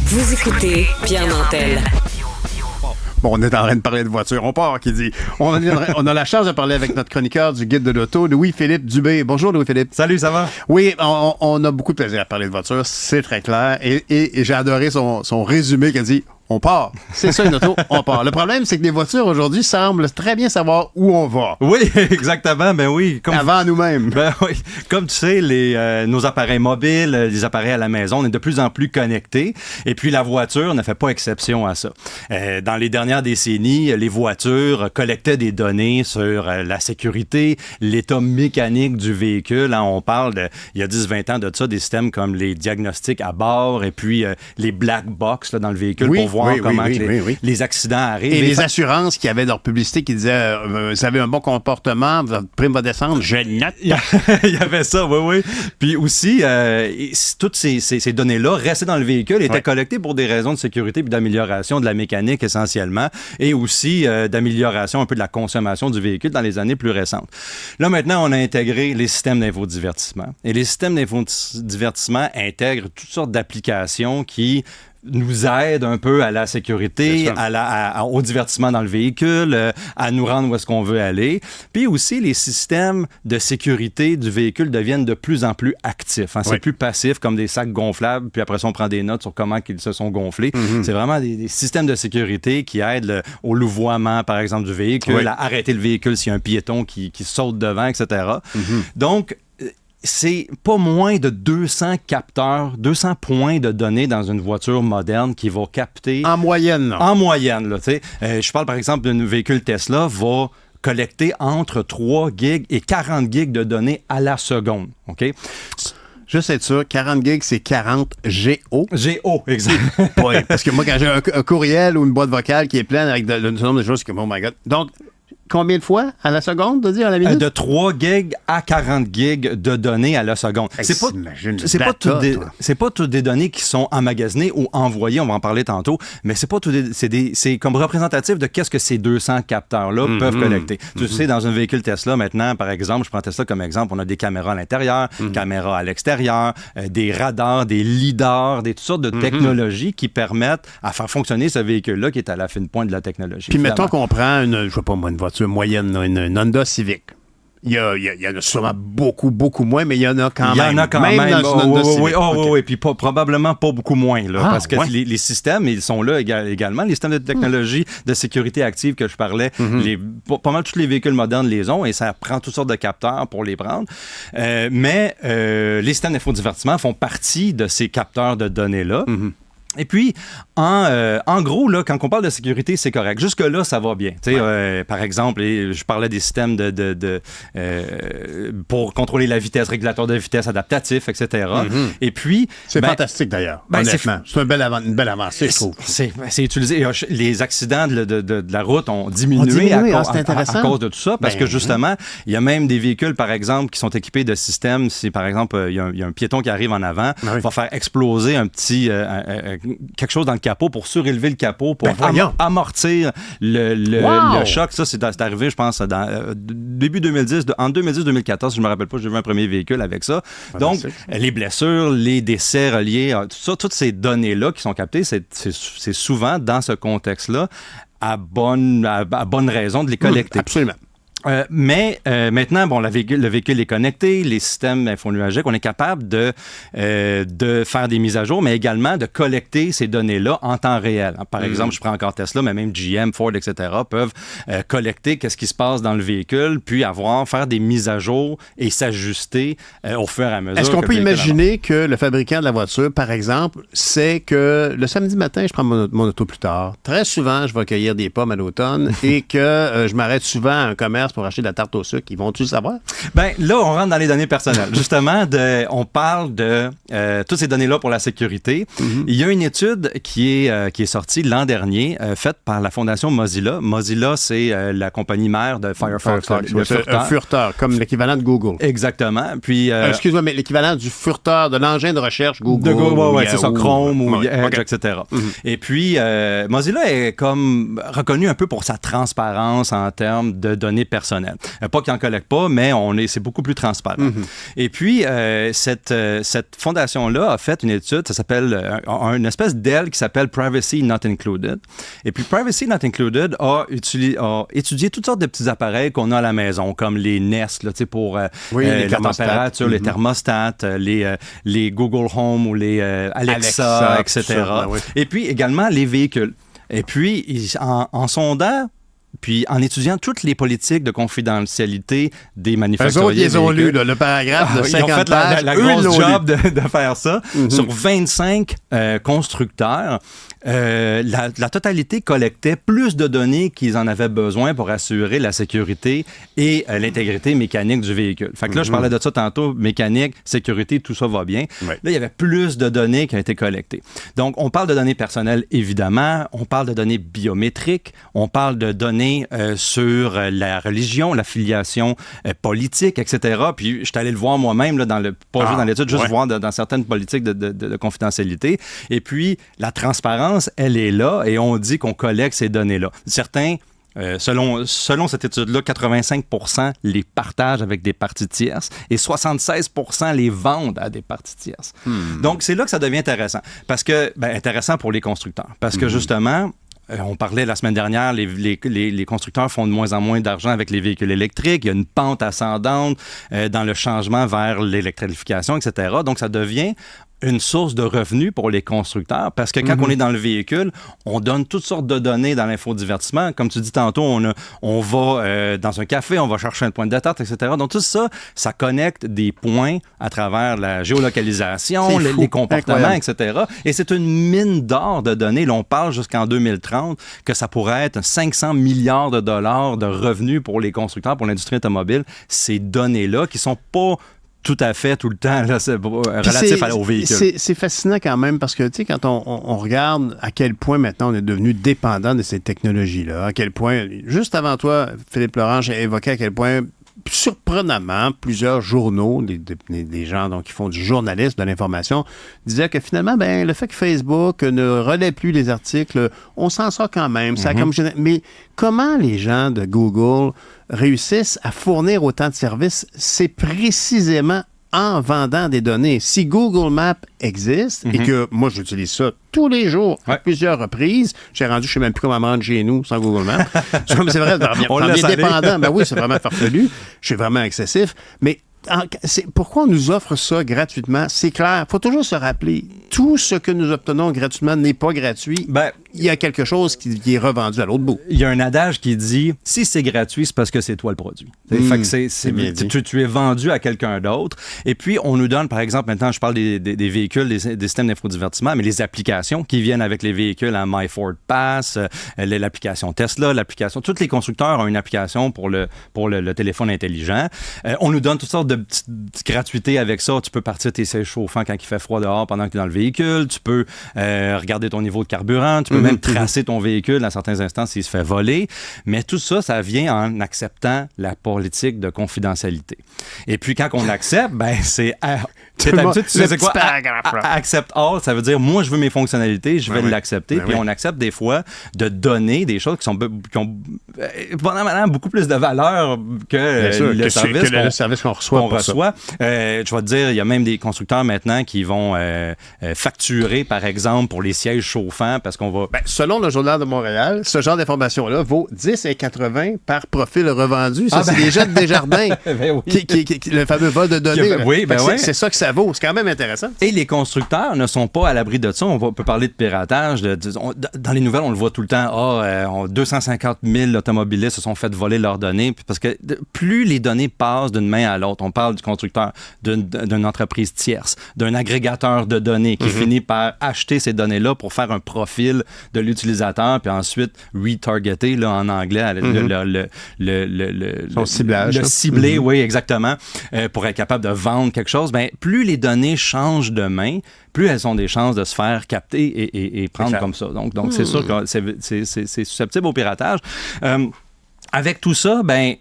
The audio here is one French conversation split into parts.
Vous écoutez Pierre Nantel. Bon, on est en train de parler de voiture. On part, qui dit. On a la chance de parler avec notre chroniqueur du Guide de l'auto, Louis-Philippe Dubé. Bonjour, Louis-Philippe. Salut, ça va? Oui, on a beaucoup de plaisir à parler de voiture, c'est très clair. Et j'ai adoré son résumé qui a dit on part. C'est ça une auto, on part. Le problème, c'est que les voitures aujourd'hui semblent très bien savoir où on va. Oui, exactement. Ben oui. Avant nous-mêmes. Ben oui. Comme tu sais, nos appareils mobiles, les appareils à la maison, on est de plus en plus connectés. Et puis la voiture ne fait pas exception à ça. Dans les dernières décennies, les voitures collectaient des données sur la sécurité, l'état mécanique du véhicule. Hein, on parle, il y a 10-20 ans de ça, des systèmes comme les diagnostics à bord et puis les black box là, dans le véhicule pour voir comment les accidents arrivent. Et les assurances qui avaient leur publicité qui disaient vous avez un bon comportement, votre prime va descendre, je note. Il y avait ça, oui. Puis aussi, toutes ces données-là restaient dans le véhicule, étaient collectées pour des raisons de sécurité puis d'amélioration de la mécanique essentiellement, et aussi d'amélioration un peu de la consommation du véhicule dans les années plus récentes. Là, maintenant, on a intégré les systèmes d'infodivertissement. Et les systèmes d'infodivertissement intègrent toutes sortes d'applications qui nous aide un peu à la sécurité, au divertissement dans le véhicule, à nous rendre où est-ce qu'on veut aller. Puis aussi, les systèmes de sécurité du véhicule deviennent de plus en plus actifs. Hein. C'est plus passif, comme des sacs gonflables, puis après ça, on prend des notes sur comment ils se sont gonflés. Mm-hmm. C'est vraiment des systèmes de sécurité qui aident au louvoiement, par exemple, du véhicule, à arrêter le véhicule s'il y a un piéton qui saute devant, etc. Mm-hmm. Donc, c'est pas moins de 200 capteurs, 200 points de données dans une voiture moderne qui va capter... En moyenne, là. En moyenne, là, tu sais. Je parle, par exemple, d'un véhicule Tesla va collecter entre 3 gigs et 40 gigs de données à la seconde, OK? Juste être sûr, 40 gigs, c'est 40 GO. GO, exact. Oui, parce que moi, quand j'ai un courriel ou une boîte vocale qui est pleine avec le nombre de choses, c'est comme, oh my God. Donc, combien de fois à la seconde, de dire à la minute? De 3 gigs à 40 gigs de données à la seconde. C'est pas toutes des données qui sont emmagasinées ou envoyées, on va en parler tantôt, mais c'est pas c'est comme représentatif de qu'est-ce que ces 200 capteurs-là peuvent collecter. Tu sais, dans un véhicule Tesla, maintenant, par exemple, je prends Tesla comme exemple, on a des caméras à l'intérieur, caméras à l'extérieur, des radars, des lidars, toutes sortes de technologies qui permettent à faire fonctionner ce véhicule-là qui est à la fine pointe de la technologie. Puis mettons qu'on prend je sais pas moi, une voiture moyenne, une Honda Civic. Il y en a sûrement beaucoup moins, mais il y en a quand même. Il y en a quand même. Dans une Honda Civic. Oui, puis probablement pas beaucoup moins. Là, parce que les systèmes, ils sont là également. Les systèmes de technologie de sécurité active que je parlais, pas mal tous les véhicules modernes les ont et ça prend toutes sortes de capteurs pour les prendre. Mais les systèmes d'infodivertissement font partie de ces capteurs de données-là. Et puis, en gros, là, quand on parle de sécurité, c'est correct. Jusque-là, ça va bien. Par exemple, je parlais des systèmes pour contrôler la vitesse, régulateur de vitesse adaptatif, etc. Et puis... C'est fantastique, d'ailleurs, honnêtement. C'est une belle avancée, je trouve. C'est utilisé. Les accidents de la route ont diminué à cause de tout ça, parce que, justement, il y a même des véhicules, par exemple, qui sont équipés de systèmes. Si, par exemple, il y a un piéton qui arrive en avant, il va faire exploser un petit... quelque chose dans le capot pour surélever le capot, pour amortir le choc. Ça, c'est arrivé, je pense, début 2010, en 2010-2014, je ne me rappelle pas, j'ai vu un premier véhicule avec ça. Donc, les blessures, les décès reliés, tout ça, toutes ces données-là qui sont captées, c'est souvent dans ce contexte-là à bonne raison de les collecter. Absolument. Mais maintenant, bon, le véhicule est connecté, les systèmes infonuagiques, on est capable de faire des mises à jour, mais également de collecter ces données-là en temps réel. Par exemple, je prends encore Tesla, mais même GM, Ford, etc. peuvent collecter qu'est-ce qui se passe dans le véhicule, puis faire des mises à jour et s'ajuster au fur et à mesure. Est-ce qu'on peut imaginer que le fabricant de la voiture, par exemple, sait que le samedi matin, je prends mon auto plus tard. Très souvent, je vais cueillir des pommes à l'automne et que je m'arrête souvent à un commerce pour acheter de la tarte au sucre. Ils vont-tu le savoir? Bien, là, on rentre dans les données personnelles. Justement, on parle de toutes ces données-là pour la sécurité. Il y a une étude qui est sortie l'an dernier, faite par la fondation Mozilla. Mozilla, c'est la compagnie mère de Firefox. Un furteur, comme l'équivalent de Google. Exactement. Puis, excuse-moi, mais l'équivalent du furteur, de l'engin de recherche Google. De Google, c'est ça, Chrome ou Edge, etc. Et puis, Mozilla est comme reconnu un peu pour sa transparence en termes de données personnelles personnelles. Pas qu'ils n'en collectent pas, mais c'est beaucoup plus transparent. Et puis, cette fondation-là a fait une étude, ça s'appelle une espèce d'aile qui s'appelle Privacy Not Included. Et puis, Privacy Not Included a étudié toutes sortes de petits appareils qu'on a à la maison, comme les Nest, là, pour la température, les thermostats, les Google Home ou les Alexa, etc. Ça, oui. Et puis, également, les véhicules. Et puis, en sondant, puis en étudiant toutes les politiques de confidentialité des manufacturiers. Ils ont lu le paragraphe de 50 ils ont fait pages. la grosse job de faire ça. Sur 25 constructeurs, la totalité collectait plus de données qu'ils en avaient besoin pour assurer la sécurité et l'intégrité mécanique du véhicule. Fait que là, je parlais de ça tantôt, mécanique, sécurité, tout ça va bien. Oui. Là, il y avait plus de données qui ont été collectées. Donc, on parle de données personnelles, évidemment. On parle de données biométriques. On parle de données sur la religion, l'affiliation politique, etc. Puis, je suis allé le voir moi-même, là, pas juste dans l'étude, juste voir dans certaines politiques de confidentialité. Et puis, la transparence, elle est là et on dit qu'on collecte ces données-là. Certains, selon cette étude-là, 85% les partagent avec des parties tierces et 76% les vendent à des parties tierces. Donc, c'est là que ça devient intéressant. Parce que, intéressant pour les constructeurs. Parce que, justement, on parlait la semaine dernière, les constructeurs font de moins en moins d'argent avec les véhicules électriques. Il y a une pente ascendante dans le changement vers l'électrification, etc. Donc, ça devient une source de revenus pour les constructeurs parce que quand on est dans le véhicule, on donne toutes sortes de données dans l'infodivertissement. Comme tu dis tantôt, on va dans un café, on va chercher un point de détente, etc. Donc tout ça, ça connecte des points à travers la géolocalisation, les comportements, etc. Et c'est une mine d'or de données. Là, on parle jusqu'en 2030 que ça pourrait être 500 milliards de dollars de revenus pour les constructeurs, pour l'industrie automobile. Ces données-là qui sont pas tout à fait, tout le temps, là, relatif au véhicule. C'est fascinant quand même parce que, tu sais, quand on regarde à quel point maintenant on est devenu dépendant de ces technologies-là, à quel point, juste avant toi, Philippe Laurent, j'ai évoqué à quel point, surprenamment, plusieurs journaux, des gens donc, qui font du journalisme, de l'information, disaient que finalement, le fait que Facebook ne relaie plus les articles, on s'en sort quand même. Ça mais comment les gens de Google réussissent à fournir autant de services? C'est précisément en vendant des données. Si Google Maps existe et que moi, j'utilise ça tous les jours à plusieurs reprises, j'ai rendu, je ne sais même plus comment me rendre chez nous sans Google Maps. C'est vrai, on est dépendant. Oui, c'est vraiment farfelu. Je suis vraiment excessif. Mais pourquoi on nous offre ça gratuitement? C'est clair. Il faut toujours se rappeler, tout ce que nous obtenons gratuitement n'est pas gratuit. Il y a quelque chose qui est revendu à l'autre bout. Il y a un adage qui dit, si c'est gratuit, c'est parce que c'est toi le produit. Fait que tu es vendu à quelqu'un d'autre. Et puis, on nous donne, par exemple, maintenant, je parle des véhicules, des systèmes d'infodivertissement, mais les applications qui viennent avec les véhicules, My Ford Pass, l'application Tesla, tous les constructeurs ont une application pour le téléphone intelligent. On nous donne toutes sortes de petites gratuités avec ça. Tu peux partir tes sièges chauffants quand il fait froid dehors pendant que tu es dans le véhicule. Tu peux regarder ton niveau de carburant. Tu peux même tracer ton véhicule à certains instants s'il se fait voler. Mais tout ça, ça vient en acceptant la politique de confidentialité. Et puis, quand on accepte, c'est... d'habitude, tu sais c'est quoi? Accept all, ça veut dire, moi, je veux mes fonctionnalités, je vais l'accepter. Puis on accepte des fois de donner des choses qui ont vraiment beaucoup plus de valeur que le service qu'on reçoit. Je vais te dire, il y a même des constructeurs maintenant qui vont facturer, par exemple, pour les sièges chauffants parce qu'on va... selon le Journal de Montréal, ce genre d'information-là vaut 10,80 par profil revendu. Ça, c'est les jets de Desjardins. Le fameux vol de données. C'est ça que ça vaut. C'est quand même intéressant. Et les constructeurs ne sont pas à l'abri de ça. On peut parler de piratage. Dans les nouvelles, on le voit tout le temps. 250 000 automobilistes se sont fait voler leurs données. Parce que plus les données passent d'une main à l'autre, on parle du constructeur, d'une entreprise tierce, d'un agrégateur de données qui finit par acheter ces données-là pour faire un profil de l'utilisateur, puis ensuite retargeter, là, en anglais, son ciblage. Le cibler, oui, exactement, pour être capable de vendre quelque chose. Plus les données changent de main, plus elles ont des chances de se faire capter et prendre comme ça. Donc c'est sûr que c'est susceptible au piratage. Avec tout ça, ben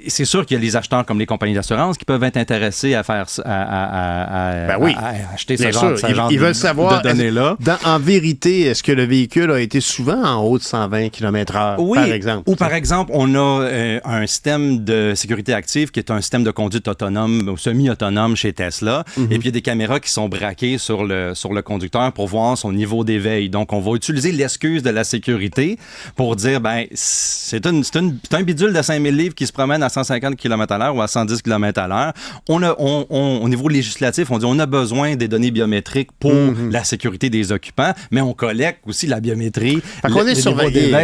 c'est sûr qu'il y a les acheteurs comme les compagnies d'assurance qui peuvent être intéressés à faire à acheter ce genre ils veulent savoir, de données-là. En vérité, est-ce que le véhicule a été souvent en haut de 120 km/h, par exemple? Ou par exemple, on a un système de sécurité active qui est un système de conduite autonome ou semi-autonome chez Tesla. Et puis, il y a des caméras qui sont braquées sur le conducteur pour voir son niveau d'éveil. Donc, on va utiliser l'excuse de la sécurité pour dire, ben c'est un bidule de 5000 livres qui se promène à 150 km/h ou à 110 km/h. Au niveau législatif, on dit on a besoin des données biométriques pour la sécurité des occupants, mais on collecte aussi la biométrie. On est surveillé.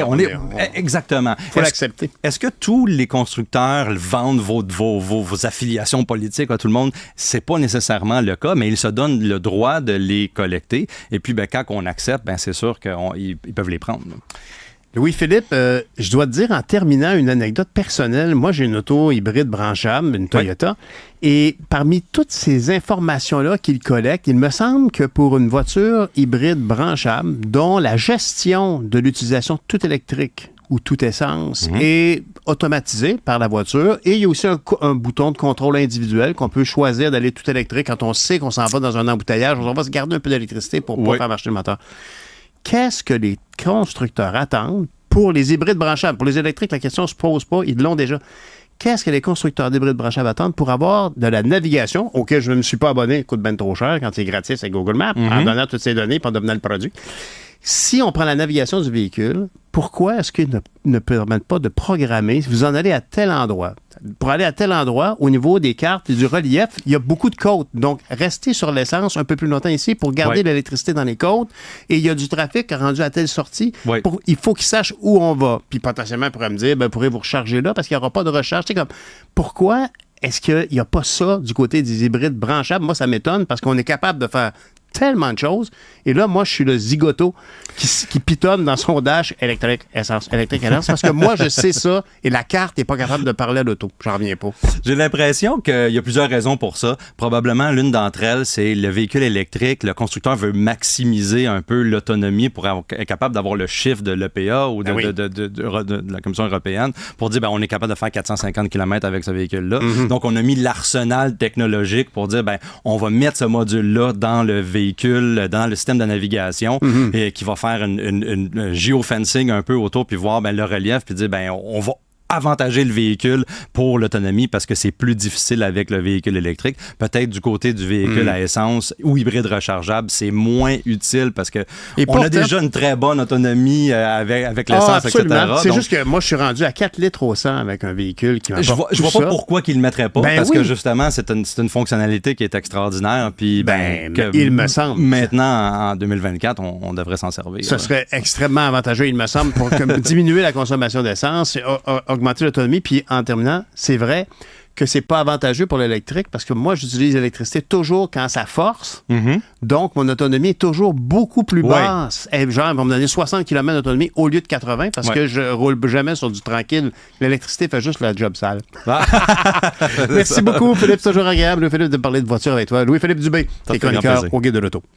Exactement. Il faut l'accepter. Est-ce que tous les constructeurs vendent vos affiliations politiques à tout le monde? C'est pas nécessairement le cas, mais ils se donnent le droit de les collecter. Et puis, quand on accepte, c'est sûr qu'ils peuvent les prendre. Louis-Philippe, je dois te dire en terminant une anecdote personnelle. Moi, j'ai une auto hybride branchable, une Toyota, et parmi toutes ces informations-là qu'il collecte, il me semble que pour une voiture hybride branchable, dont la gestion de l'utilisation tout électrique ou toute essence est automatisée par la voiture, et il y a aussi un bouton de contrôle individuel qu'on peut choisir d'aller tout électrique quand on sait qu'on s'en va dans un embouteillage, on va se garder un peu d'électricité pour pas faire marcher le moteur. Qu'est-ce que les constructeurs attendent pour les hybrides branchables? Pour les électriques, la question ne se pose pas, ils l'ont déjà. Qu'est-ce que les constructeurs d'hybrides branchables attendent pour avoir de la navigation, auquel je ne me suis pas abonné, coûte bien trop cher quand c'est gratis avec Google Maps, en donnant toutes ces données et en devenant le produit. Si on prend la navigation du véhicule, pourquoi est-ce qu'ils ne permettent pas de programmer, si vous en allez à tel endroit, pour aller à tel endroit, au niveau des cartes et du relief, il y a beaucoup de côtes. Donc, restez sur l'essence un peu plus longtemps ici pour garder l'électricité dans les côtes. Et il y a du trafic rendu à telle sortie. Il faut qu'ils sachent où on va. Puis potentiellement, ils pourraient me dire, pourrez-vous recharger là parce qu'il n'y aura pas de recharge. C'est comme, pourquoi est-ce qu'il n'y a pas ça du côté des hybrides branchables? Moi, ça m'étonne parce qu'on est capable de faire tellement de choses. Et là, moi, je suis le zigoto qui pitonne dans son dash électrique, essence, parce que moi, je sais ça et la carte n'est pas capable de parler à l'auto. J'en reviens pas. J'ai l'impression qu'il y a plusieurs raisons pour ça. Probablement, l'une d'entre elles, c'est le véhicule électrique. Le constructeur veut maximiser un peu l'autonomie pour être capable d'avoir le chiffre de l'EPA ou de la Commission européenne pour dire, on est capable de faire 450 km avec ce véhicule-là. Donc, on a mis l'arsenal technologique pour dire, on va mettre ce module-là dans le véhicule, dans le système de navigation et qui va faire une geofencing un peu autour puis voir le relief puis dire on va avantager le véhicule pour l'autonomie parce que c'est plus difficile avec le véhicule électrique. Peut-être du côté du véhicule à essence ou hybride rechargeable, c'est moins utile parce que on a déjà une très bonne autonomie avec l'essence, etc. C'est juste que moi, je suis rendu à 4 litres au 100 avec un véhicule qui Je vois pas pourquoi qu'ils le mettraient pas parce que justement, c'est une fonctionnalité qui est extraordinaire puis il me semble. Maintenant, en 2024, on devrait s'en servir. Ce serait extrêmement avantageux, il me semble, pour diminuer la consommation d'essence, augmenter l'autonomie. Puis en terminant, c'est vrai que c'est pas avantageux pour l'électrique parce que moi, j'utilise l'électricité toujours quand ça force. Donc, mon autonomie est toujours beaucoup plus basse. Et genre, ils vont me donner 60 km d'autonomie au lieu de 80 parce que je roule jamais sur du tranquille. L'électricité fait juste la job sale. Merci beaucoup, Philippe. C'est toujours agréable, Louis-Philippe, de parler de voiture avec toi. Louis-Philippe Dubé, qui est chroniqueur au Guide de l'auto.